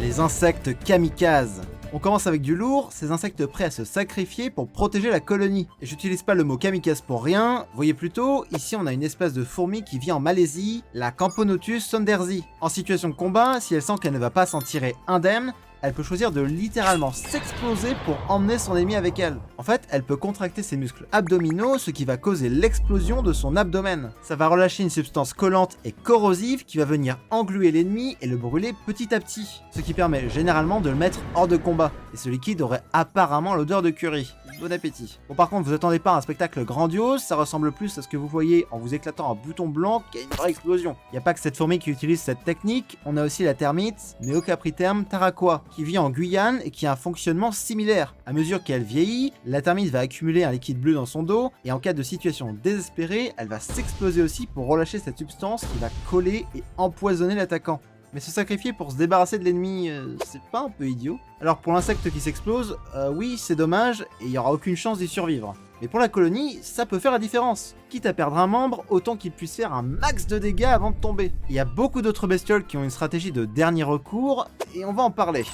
les insectes kamikazes. On commence avec du lourd, ces insectes prêts à se sacrifier pour protéger la colonie. Et j'utilise pas le mot kamikaze pour rien, voyez plutôt, ici on a une espèce de fourmi qui vit en Malaisie, la Camponotus sondersi. En situation de combat, si elle sent qu'elle ne va pas s'en tirer indemne, elle peut choisir de littéralement s'exploser pour emmener son ennemi avec elle. En fait, elle peut contracter ses muscles abdominaux, ce qui va causer l'explosion de son abdomen. Ça va relâcher une substance collante et corrosive qui va venir engluer l'ennemi et le brûler petit à petit, ce qui permet généralement de le mettre hors de combat. Et ce liquide aurait apparemment l'odeur de curry. Bon appétit. Bon, par contre, vous attendez pas à un spectacle grandiose, ça ressemble plus à ce que vous voyez en vous éclatant un bouton blanc qu'à une vraie explosion. Il n'y a pas que cette fourmi qui utilise cette technique, on a aussi la termite Neocapriterme taraqua, qui vit en Guyane et qui a un fonctionnement similaire. À mesure qu'elle vieillit, la termite va accumuler un liquide bleu dans son dos, et en cas de situation désespérée, elle va s'exploser aussi pour relâcher cette substance qui va coller et empoisonner l'attaquant. Mais se sacrifier pour se débarrasser de l'ennemi, c'est pas un peu idiot? Alors pour l'insecte qui s'explose, oui c'est dommage, et il n'y aura aucune chance d'y survivre. Mais pour la colonie, ça peut faire la différence. Quitte à perdre un membre, autant qu'il puisse faire un max de dégâts avant de tomber. Il y a beaucoup d'autres bestioles qui ont une stratégie de dernier recours, et on va en parler.